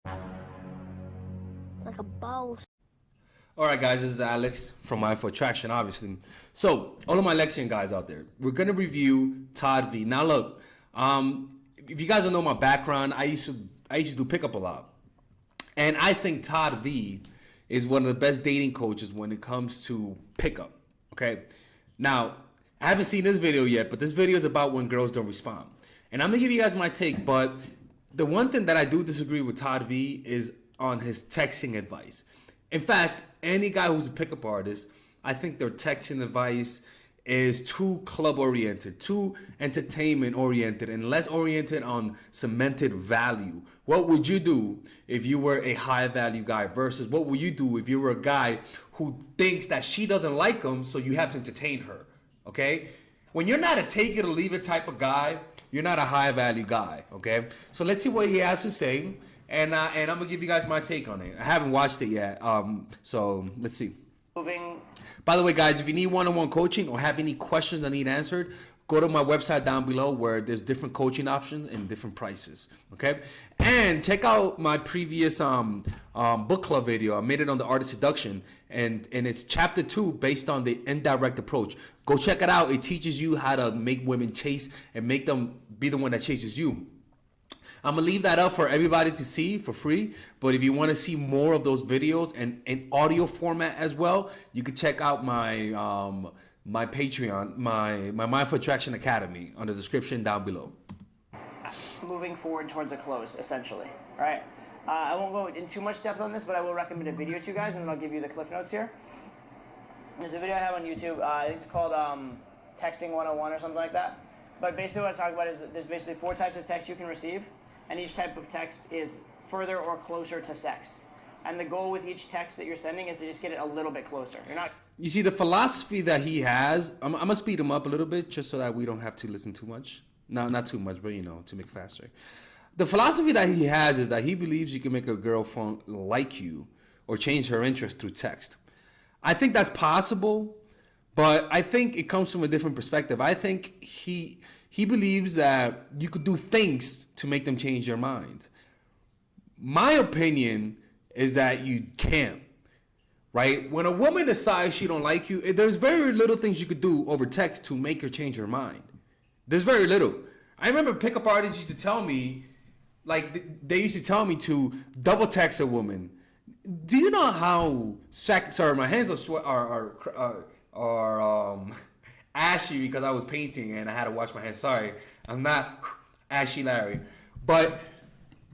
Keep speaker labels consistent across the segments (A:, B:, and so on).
A: Like a boss.
B: All right, guys, this is Alex from Mindful Attraction, obviously. So, all of my Lexian guys out there, we're gonna review Todd V. Now, look, if you guys don't know my background, I used to do pickup a lot, and I think Todd V is one of the best dating coaches when it comes to pickup. Okay, now I haven't seen this video yet, but this video is about when girls don't respond, and I'm gonna give you guys my take. But the one thing that I do disagree with Todd V is on his texting advice. In fact, any guy who's a pickup artist, I think their texting advice is too club oriented, too entertainment oriented, and less oriented on cemented value. What would you do if you were a high value guy versus what would you do if you were a guy who thinks that she doesn't like him, so you have to entertain her? Okay? When you're not a take it or leave it type of guy, you're not a high value guy. Okay? So let's see what he has to say. And I'm gonna give you guys my take on it. I haven't watched it yet, so let's see. By the way, guys, if you need one-on-one coaching or have any questions that need answered, go to my website down below where there's different coaching options and different prices. Okay, and check out my previous book club video. I made it on the art of seduction, and it's chapter 2 based on the indirect approach. Go check it out. It teaches you how to make women chase and make them be the one that chases you. I'm gonna leave that up for everybody to see for free. But if you want to see more of those videos and in audio format as well, you can check out my my Patreon, my Mindful Attraction Academy on the description down below.
C: Moving forward towards a close, essentially. All right. I won't go in too much depth on this, but I will recommend a video to you guys, and then I'll give you the cliff notes here. There's a video I have on YouTube. It's called Texting 101 or something like that. But basically what I talk about is that there's basically 4 types of text you can receive. And each type of text is further or closer to sex. And the goal with each text that you're sending is to just get it a little bit closer. You're not.
B: You see, the philosophy that he has, I'm gonna speed him up a little bit just so that we don't have to listen too much. No, not too much, but to make it faster. The philosophy that he has is that he believes you can make a girlfriend like you or change her interest through text. I think that's possible, but I think it comes from a different perspective. I think he believes that you could do things to make them change their mind. My opinion is that you can't, right? When a woman decides she don't like you, there's very little things you could do over text to make her change her mind. There's very little. I remember pickup artists used to tell me, they used to tell me to double text a woman. Do you know how, sorry, my hands are ashy because I was painting and I had to wash my hands. Sorry, I'm not ashy Larry. But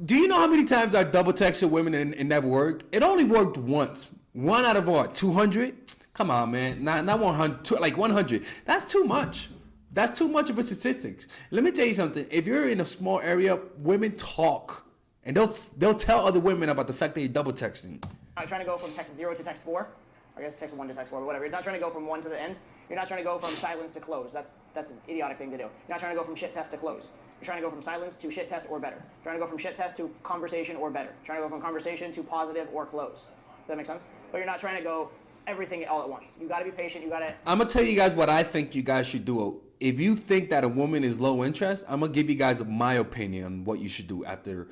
B: do you know how many times I double texted women and it never worked? It only worked once. 1 out of what, 200? Come on, man. Not 100, like 100. That's too much. That's too much of a statistics. Let me tell you something. If you're in a small area, women talk. And they'll tell other women about the fact that you're double texting.
C: I'm trying to go from text 0 to text 4. I guess text 1 to text 4, but whatever. You're not trying to go from 1 to the end. You're not trying to go from silence to close. That's an idiotic thing to do. You're not trying to go from shit test to close. You're trying to go from silence to shit test or better. You're trying to go from shit test to conversation or better. You're trying to go from conversation to positive or close. Does that make sense? But you're not trying to go everything all at once. You got to be patient. You got to.
B: I'm gonna tell you guys what I think you guys should do. If you think that a woman is low interest, I'm gonna give you guys my opinion on what you should do after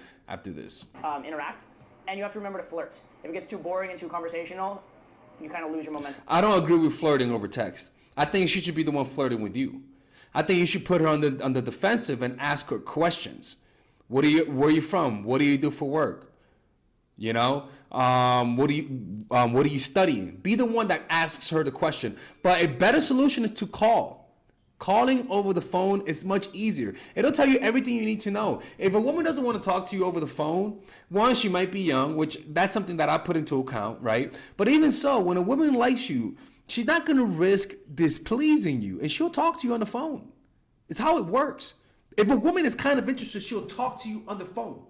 B: this.
C: Interact, and you have to remember to flirt. If it gets too boring and too conversational, you kind of lose your momentum.
B: I don't agree with flirting over text. I think she should be the one flirting with you. I think you should put her on the defensive and ask her questions. Where are you from? What do you do for work? What are you studying? Be the one that asks her the question. But a better solution is to call. Calling over the phone is much easier. It'll tell you everything you need to know. If a woman doesn't want to talk to you over the phone, one, she might be young, which that's something that I put into account, right? But even so, when a woman likes you, she's not going to risk displeasing you, and she'll talk to you on the phone. It's how it works. If a woman is kind of interested, she'll talk to you on the phone.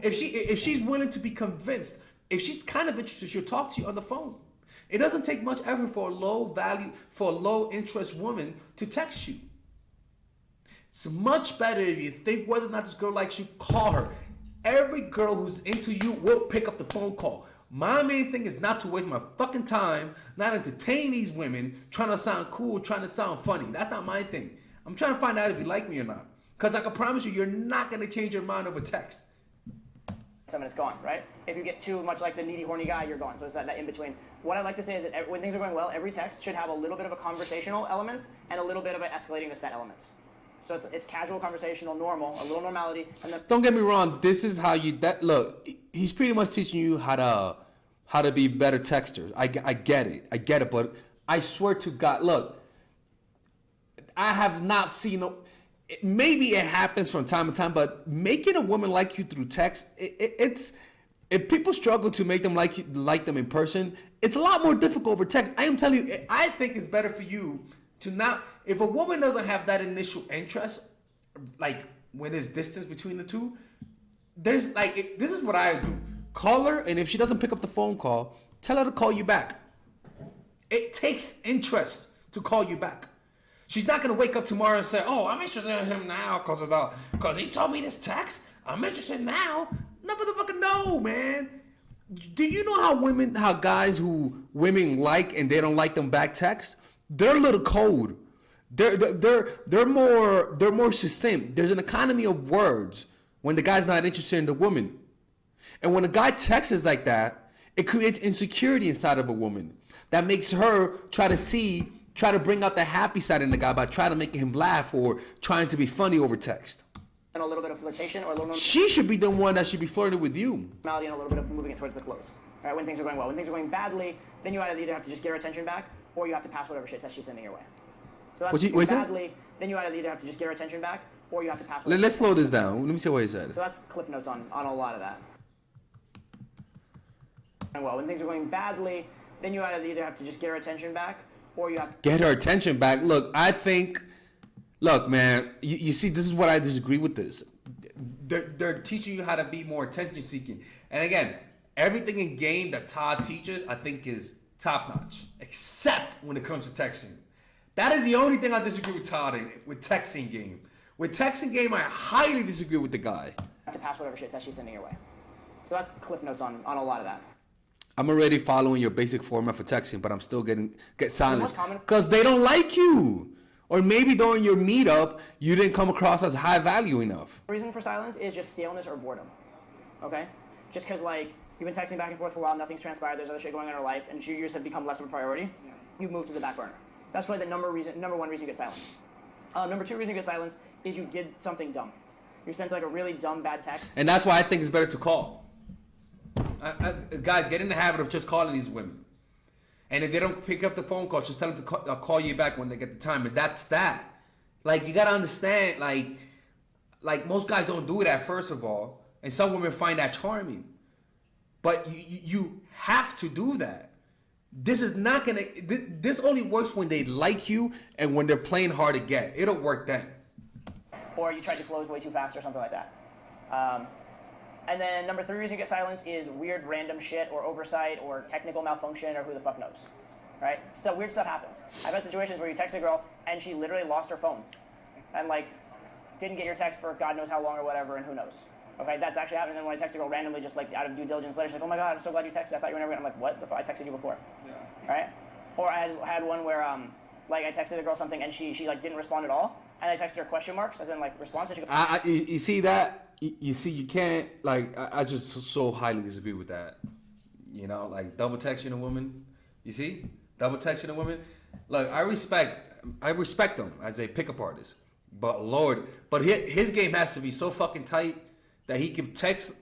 B: If she's willing to be convinced, if she's kind of interested, she'll talk to you on the phone. It doesn't take much effort for a low interest woman to text you. It's much better if you think whether or not this girl likes you, call her. Every girl who's into you will pick up the phone call. My main thing is not to waste my fucking time, not entertain these women, trying to sound cool, trying to sound funny. That's not my thing. I'm trying to find out if you like me or not. Because I can promise you, you're not going to change your mind over text.
C: and it's gone, right? If you get too much like the needy, horny guy, you're gone. So it's that in between. What I like to say is that when things are going well, every text should have a little bit of a conversational element and a little bit of an escalating to set element. So it's casual, conversational, normal, a little normality, and then.
B: Don't get me wrong. This is how you look. He's pretty much teaching you how to be better texters. I get it. But I swear to God, look, I have not seen. Maybe it happens from time to time, but making a woman like you through text, it's. If people struggle to make them like them in person, it's a lot more difficult over text. I am telling you, I think it's better for you to not. If a woman doesn't have that initial interest, like when there's distance between the two, there's like this is what I do: call her, and if she doesn't pick up the phone call, tell her to call you back. It takes interest to call you back. She's not gonna wake up tomorrow and say, "Oh, I'm interested in him now because he told me this text. I'm interested now." No, motherfucker, no, man. Do you know how guys who women like and they don't like them back text? They're a little cold. They're more succinct. There's an economy of words when the guy's not interested in the woman, and when a guy texts like that, it creates insecurity inside of a woman that makes her try to bring out the happy side in the guy by trying to make him laugh or trying to be funny over text.
C: And a little bit of flirtation or a little.
B: She should be the one that should be flirting with you.
C: Normality and a little bit of moving it towards the close. Right? When things are going well. When things are going badly, then you either have to just get her attention back, or you have to pass whatever shit that she's sending your way. So that's badly. Then you either have to just get her attention back, or you have to pass.
B: Let's slow this down. Let me see what he said.
C: So that's cliff notes on a lot of that. Well, when things are going badly, then you either have to just get her attention back, or you have to
B: get her attention back. Look, man, you see, this is what I disagree with this. They're teaching you how to be more attention seeking. And again, everything in game that Todd teaches, I think is top notch, except when it comes to texting. That is the only thing I disagree with Todd in, with texting game. With texting game, I highly disagree with the guy.
C: To pass whatever shit that she's sending your way. So that's cliff notes on a lot of that.
B: I'm already following your basic format for texting, but I'm still get silenced because they don't like you. Or maybe during your meetup, you didn't come across as high value enough.
C: The reason for silence is just staleness or boredom, okay? Just because, like, you've been texting back and forth for a while, nothing's transpired, there's other shit going on in your life, and you just have become less of a priority, you move to the back burner. That's probably the number one reason you get silence. Number two reason you get silence is you did something dumb. You sent, like, a really dumb, bad text.
B: And that's why I think it's better to call. Guys, get in the habit of just calling these women. And if they don't pick up the phone call, just tell them to call you back when they get the time. And that's that. Like, you got to understand, like most guys don't do that, first of all. And some women find that charming. But you have to do that. This is not going to... This only works when they like you and when they're playing hard to get. It'll work then.
C: Or you tried to close way too fast or something like that. And then number three reason you get silence is weird random shit or oversight or technical malfunction or who the fuck knows, right? Weird stuff happens. I've had situations where you text a girl and she literally lost her phone and like didn't get your text for God knows how long or whatever and who knows. Okay, that's actually happened. And then when I text a girl randomly just like out of due diligence later, she's like, oh my God, I'm so glad you texted. I thought you were never gonna. I'm like, what the fuck? I texted you before. Yeah. Right? Or I had one where like I texted a girl something and she like didn't respond at all. And I texted her question marks as in like response. And she goes,
B: you see that? You see, you can't, like, I just so highly disagree with that. You know, like, double texting a woman. You see? Double texting a woman. Look, I respect him as a pickup artist. But, Lord, his game has to be so fucking tight that he can text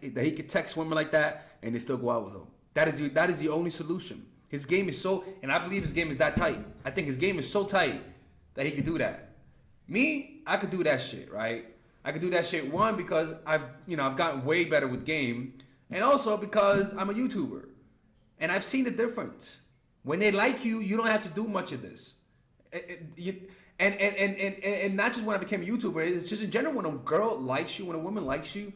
B: women like that and they still go out with him. That is the only solution. His game is so, and I believe his game is that tight. I think his game is so tight that he could do that. Me, I could do that shit, right? I could do that shit, one, because I've gotten way better with game, and also because I'm a YouTuber. And I've seen the difference. When they like you, you don't have to do much of this. And not just when I became a YouTuber, it's just in general, when a girl likes you, when a woman likes you,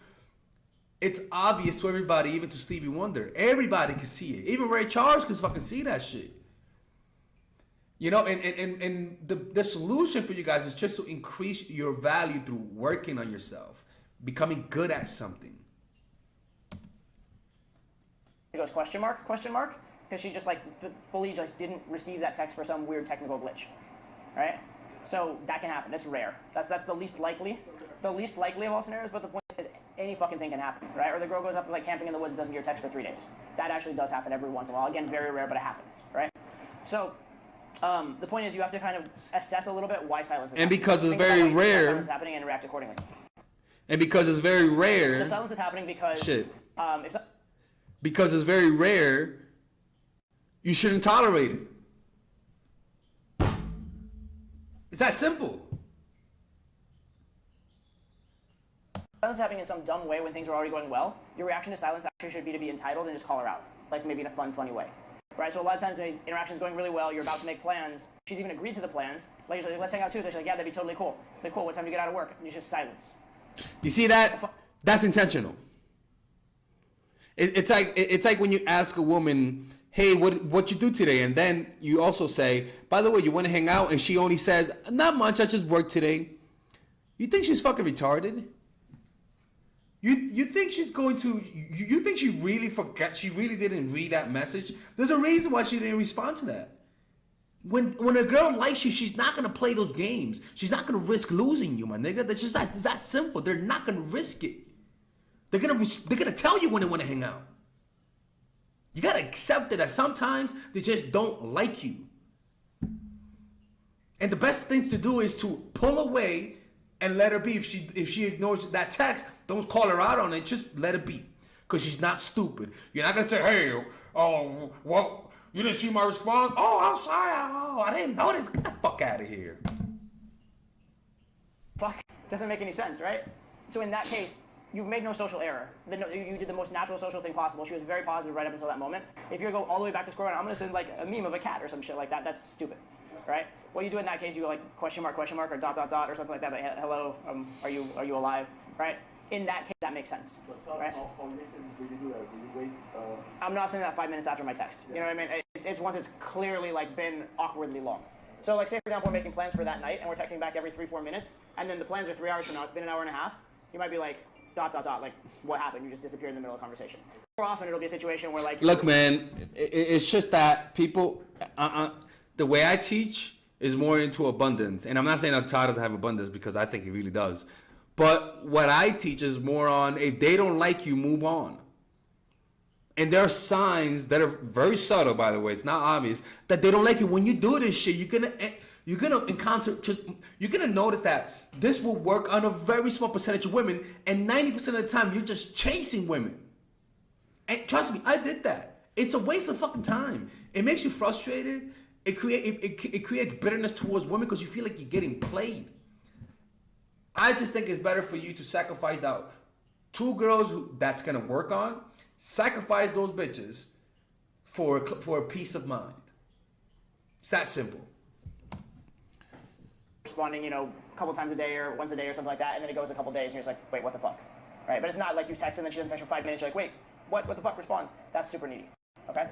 B: it's obvious to everybody, even to Stevie Wonder. Everybody can see it. Even Ray Charles can fucking see that shit. You know, and the solution for you guys is just to increase your value through working on yourself, becoming good at something.
C: It goes question mark, because she just like fully just didn't receive that text for some weird technical glitch, right? So that can happen. That's rare. That's the least likely of all scenarios. But the point is, any fucking thing can happen, right? Or the girl goes up like camping in the woods and doesn't get your text for 3 days. That actually does happen every once in a while. Again, very rare, but it happens, right? So the point is you have to kind of assess a little bit why silence is happening.
B: Because it's
C: Think about
B: very
C: why you think
B: rare.
C: silence is happening and react accordingly.
B: And because it's very rare.
C: So silence is happening because
B: because it's very rare, you shouldn't tolerate it. It's that simple.
C: Silence is happening in some dumb way when things are already going well. Your reaction to silence actually should be to be entitled and just call her out, like maybe in a fun, funny way. Right, so a lot of times when the interaction's going really well, you're about to make plans. She's even agreed to the plans. Like, she's like, let's hang out Tuesday. She's like, yeah, that'd be totally cool. Like, cool, what time do you get out of work? And you just silence.
B: You see that? That's intentional. It's like when you ask a woman, hey, what you do today? And then you also say, by the way, you want to hang out? And she only says, not much, I just worked today. You think she's fucking retarded? You think she's going to, you think she really forgot, she really didn't read that message? There's a reason why she didn't respond to that. When a girl likes you, she's not going to play those games. She's not going to risk losing you, my nigga. That's just it's that simple. They're not going to risk it. They're gonna tell you when they want to hang out. You got to accept it that sometimes they just don't like you. And the best things to do is to pull away and let her be. If she ignores that text, don't call her out on it. Just let it be, because she's not stupid. You're not gonna say, "Hey, oh, well, you didn't see my response? Oh, I'm sorry. Oh, I didn't notice. Get the fuck out of here."
C: Fuck, doesn't make any sense, right? So in that case, you've made no social error. You did the most natural social thing possible. She was very positive right up until that moment. If you go all the way back to square one, I'm gonna send like a meme of a cat or some shit like that. That's stupid, right? What you do in that case, you go like question mark, or dot, or something like that. Like, hello, are you alive, right? In that case, that makes sense, right?
D: How recent did you do that? Did you wait?
C: I'm not sending that 5 minutes after my text. You know what I mean? It's once it's clearly like been awkwardly long. So like say for example we're making plans for that night and we're texting back every 3-4 minutes, and then the plans are 3 hours from now. It's been an hour and a half. You might be like dot, like what happened? You just disappeared in the middle of the conversation. More often it'll be a situation where like
B: look, man, it's just that people. The way I teach is more into abundance, and I'm not saying that Todd doesn't have abundance, because I think he really does. But what I teach is more on, if they don't like you, move on. And there are signs that are very subtle, by the way, it's not obvious, that they don't like you. When you do this shit, you're gonna notice that this will work on a very small percentage of women, and 90% of the time you're just chasing women. And trust me, I did that. It's a waste of fucking time. It makes you frustrated. It creates bitterness towards women because you feel like you're getting played. I just think it's better for you to sacrifice that 2 girls that's gonna work on. Sacrifice those bitches for a peace of mind. It's that simple.
C: Responding, a couple times a day or once a day or something like that, and then it goes a couple days and you're just like, wait, what the fuck, right? But it's not like you text and then she doesn't text for 5 minutes. You're like, wait, what the fuck? Respond. That's super needy. Okay.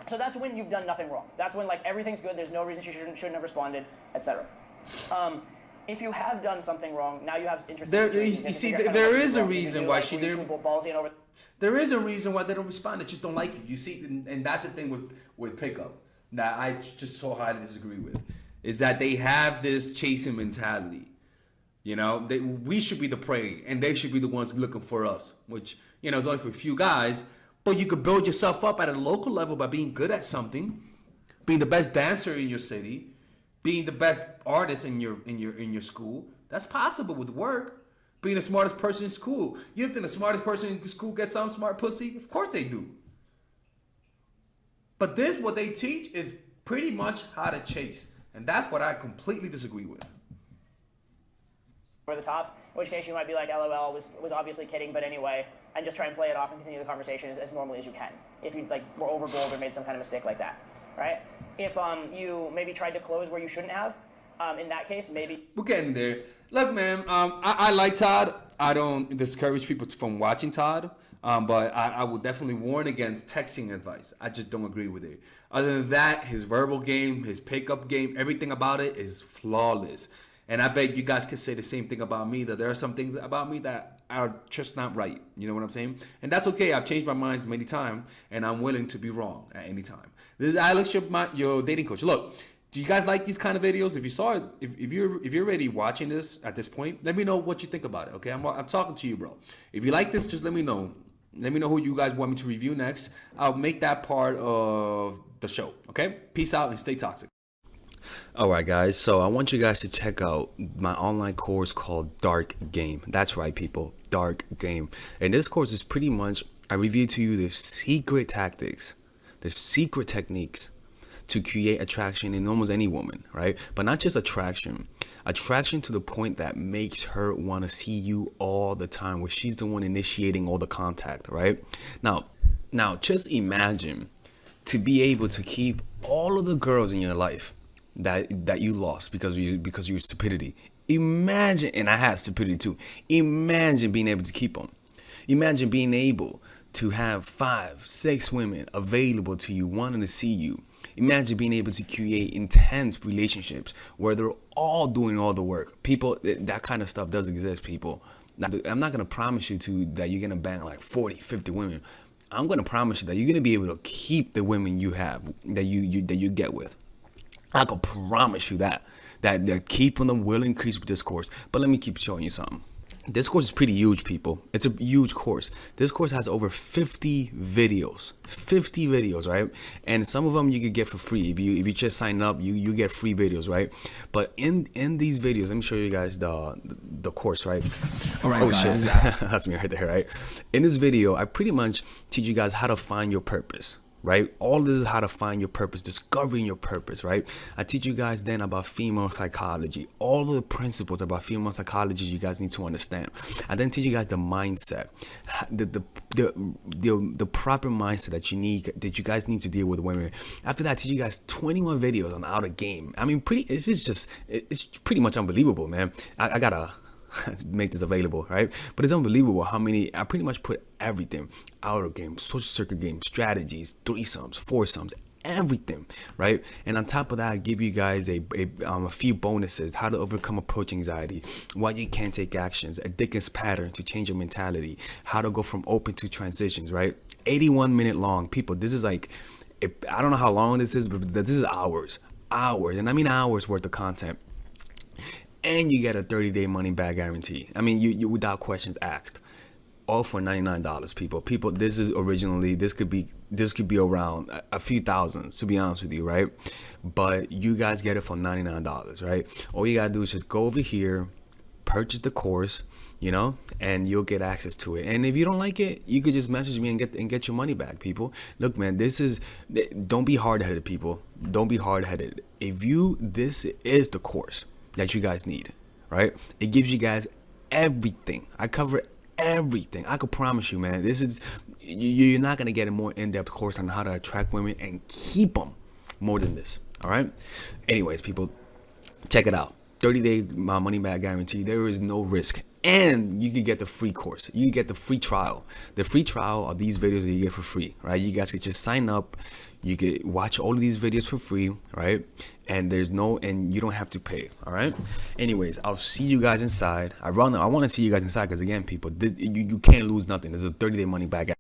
C: So that's when you've done nothing wrong. That's when like everything's good. There's no reason she shouldn't have responded, etc. If you have done something wrong, now you have interest.
B: You see, there is a reason why she didn't. There is a reason why they don't respond. They just don't like you. You see, and that's the thing with pickup that I just so highly disagree with, is that they have this chasing mentality. We should be the prey, and they should be the ones looking for us. Which is only for a few guys. But you could build yourself up at a local level by being good at something, being the best dancer in your city, being the best artist in your school. That's possible with work. Being the smartest person in school. You don't think the smartest person in school gets some smart pussy? Of course they do. But what they teach is pretty much how to chase. And that's what I completely disagree with.
C: Over the top, in which case you might be like, LOL, was obviously kidding, but anyway, and just try and play it off and continue the conversation as normally as you can. If you were overbold or made some kind of mistake like that, right? If you maybe tried to close where you shouldn't have, in that case, maybe.
B: We're getting there. Look, man, I like Todd. I don't discourage people from watching Todd, but I would definitely warn against texting advice. I just don't agree with it. Other than that, his verbal game, his pickup game, everything about it is flawless. And I bet you guys could say the same thing about me, that there are some things about me that are just not right. You know what I'm saying? And that's okay. I've changed my mind many times, and I'm willing to be wrong at any time. This is Alex, your dating coach. Look, Do you guys like these kind of videos? If you saw it, if you're already watching this at this point, let me know what you think about it. Okay, I'm talking to you, bro. If you like this, just let me know. Let me know who you guys want me to review next. I'll make that part of the show. Okay, peace out and stay toxic. All right, guys. So I want you guys to check out my online course called Dark Game. That's right, people. Dark Game. And this course is pretty much, I review to you the secret tactics, the secret techniques to create attraction in almost any woman, right? But not just attraction to the point that makes her want to see you all the time, where she's the one initiating all the contact, right? Now just imagine to be able to keep all of the girls in your life that you lost because of your stupidity. Imagine, and I had stupidity too. Imagine being able to keep them. Imagine being able to have 5, 6 women available to you, wanting to see you. Imagine being able to create intense relationships where they're all doing all the work. People, that kind of stuff does exist, people. Now, I'm not going to promise you that you're going to bang like 40, 50 women. I'm going to promise you that you're going to be able to keep the women you have, that you get with. I can promise you that keeping them will increase with this course. But let me keep showing you something. This course is pretty huge, people. It's a huge course. This course has over 50 videos, right? And some of them you could get for free. If you just sign up, you get free videos, right? But in these videos, let me show you guys the course, right? All right, guys. Shit. That's me right there, right? In this video, I pretty much teach you guys how to find your purpose. Right? All this is how to find your purpose, discovering your purpose, right? I teach you guys then about female psychology, all of the principles about female psychology you guys need to understand. I then teach you guys the mindset, the proper mindset that you guys need to deal with women. After that, I teach you guys 21 videos on how to game. I mean, it's pretty much unbelievable, man. I gotta make this available, right? But it's unbelievable how many, I pretty much put everything, outer game, social circuit game, strategies, threesomes, foursomes, everything, right? And on top of that, I give you guys a few bonuses: how to overcome approach anxiety, why you can't take actions, a Dickens pattern to change your mentality, how to go from open to transitions, right? 81-minute long, people. This is like, I don't know how long this is, but this is hours, and I mean hours worth of content. And you get a 30-day money back guarantee. I mean, you without questions asked. All for $99, people. People, this could be around a few thousands, to be honest with you, right? But you guys get it for $99, right? All you gotta do is just go over here, purchase the course, and you'll get access to it. And if you don't like it, you could just message me and get your money back, people. Look, man, don't be hard-headed, people. Don't be hard-headed. This is the course that you guys need, right? It gives you guys everything. I cover everything. I could promise you, man, you're not gonna get a more in-depth course on how to attract women and keep them more than this. All right. Anyways, people, check it out. 30-day money back guarantee. There is no risk, and you can get the free course. You can get the free trial. The free trial are these videos that you get for free, right? You guys could just sign up. You can watch all of these videos for free, right? And you don't have to pay. All right. Anyways, I'll see you guys inside. I want to see you guys inside because, again, people, you can't lose nothing. There's a 30-day money back.